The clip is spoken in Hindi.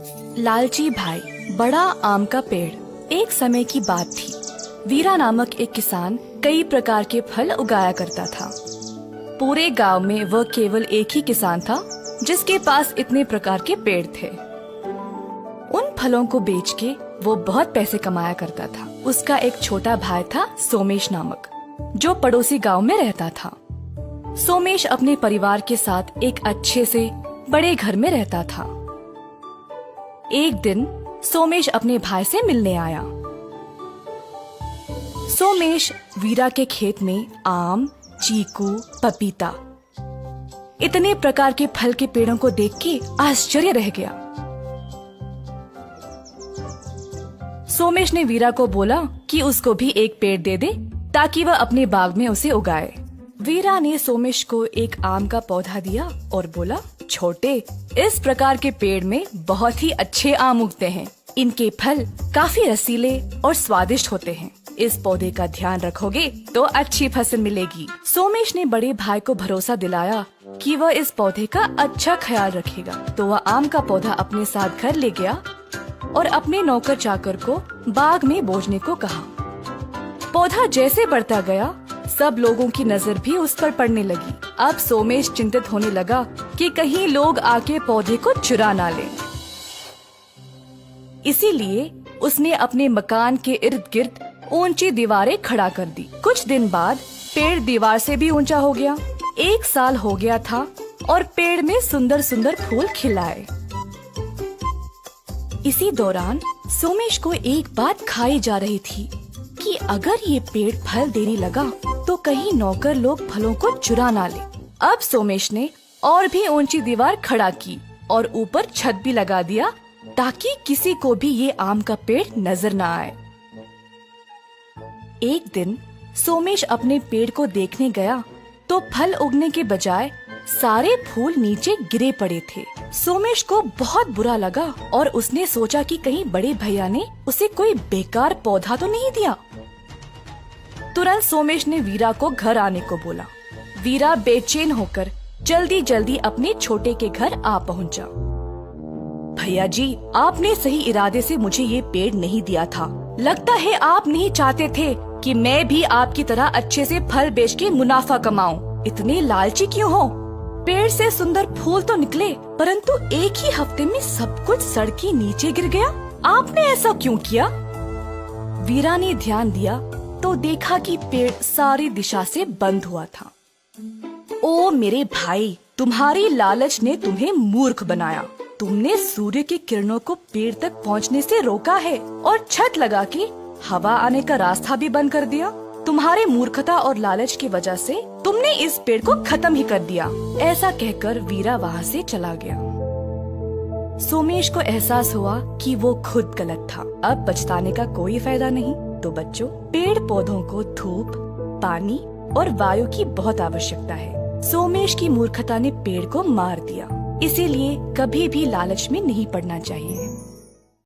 लालची भाई, बड़ा आम का पेड़। एक समय की बात थी। वीरा नामक एक किसान कई प्रकार के फल उगाया करता था। पूरे गांव में वह केवल एक ही किसान था जिसके पास इतने प्रकार के पेड़ थे। उन फलों को बेच के वो बहुत पैसे कमाया करता था। उसका एक छोटा भाई था सोमेश नामक, जो पड़ोसी गांव में रहता था। सोमेश अपने परिवार के साथ एक अच्छे से बड़े घर में रहता था। एक दिन सोमेश अपने भाई से मिलने आया। सोमेश वीरा के खेत में आम, चीकू, पपीता, इतने प्रकार के फल के पेड़ों को देख के आश्चर्य रह गया। सोमेश ने वीरा को बोला कि उसको भी एक पेड़ दे दे ताकि वह अपने बाग में उसे उगाए। वीरा ने सोमेश को एक आम का पौधा दिया और बोला, छोटे, इस प्रकार के पेड़ में बहुत ही अच्छे आम उगते हैं। इनके फल काफी रसीले और स्वादिष्ट होते हैं। इस पौधे का ध्यान रखोगे तो अच्छी फसल मिलेगी। सोमेश ने बड़े भाई को भरोसा दिलाया कि वह इस पौधे का अच्छा ख्याल रखेगा। तो वह आम का पौधा अपने साथ घर ले गया और अपने नौकर चाकर को बाग में बोझने को कहा। पौधा जैसे बढ़ता गया, सब लोगों की नजर भी उस पर पड़ने लगी। अब सोमेश चिंतित होने लगा कि कहीं लोग आके पौधे को चुरा ना लें। इसीलिए उसने अपने मकान के इर्द गिर्द ऊंची दीवारें खड़ा कर दी। कुछ दिन बाद पेड़ दीवार से भी ऊंचा हो गया। 1 साल हो गया था और पेड़ में सुंदर सुंदर फूल खिलाए। इसी दौरान सोमेश को एक बात खाई जा रही थी कि अगर ये पेड़ फल देने लगा तो कहीं नौकर लोग फलों को चुरा ना ले। अब सोमेश ने और भी ऊंची दीवार खड़ा की और ऊपर छत भी लगा दिया ताकि किसी को भी ये आम का पेड़ नजर न आए। एक दिन सोमेश अपने पेड़ को देखने गया तो फल उगने के बजाय सारे फूल नीचे गिरे पड़े थे। सोमेश को बहुत बुरा लगा और उसने सोचा कि कहीं बड़े भैया ने उसे कोई बेकार पौधा तो नहीं दिया। तुरंत सोमेश ने वीरा को घर आने को बोला। वीरा बेचैन होकर जल्दी जल्दी अपने छोटे के घर आ पहुंचा। भैया जी, आपने सही इरादे से मुझे ये पेड़ नहीं दिया था। लगता है आप नहीं चाहते थे कि मैं भी आपकी तरह अच्छे से फल बेच के मुनाफा कमाऊं। इतने लालची क्यों हो? पेड़ से सुंदर फूल तो निकले, परंतु एक ही हफ्ते में सब कुछ सड़ के नीचे गिर गया। आपने ऐसा क्यों किया? वीरा ने ध्यान दिया तो देखा कि पेड़ सारी दिशा से बंद हुआ था। ओ मेरे भाई, तुम्हारी लालच ने तुम्हें मूर्ख बनाया। तुमने सूर्य की किरणों को पेड़ तक पहुंचने से रोका है और छत लगा के हवा आने का रास्ता भी बंद कर दिया। तुम्हारे मूर्खता और लालच की वजह से तुमने इस पेड़ को खत्म ही कर दिया। ऐसा कहकर वीरा वहाँ से चला गया। सोमेश को एहसास हुआ कि वो खुद गलत था। अब पछताने का कोई फायदा नहीं। तो बच्चों, पेड़ पौधों को धूप, पानी और वायु की बहुत आवश्यकता है। सोमेश की मूर्खता ने पेड़ को मार दिया। इसीलिए कभी भी लालच में नहीं पड़ना चाहिए।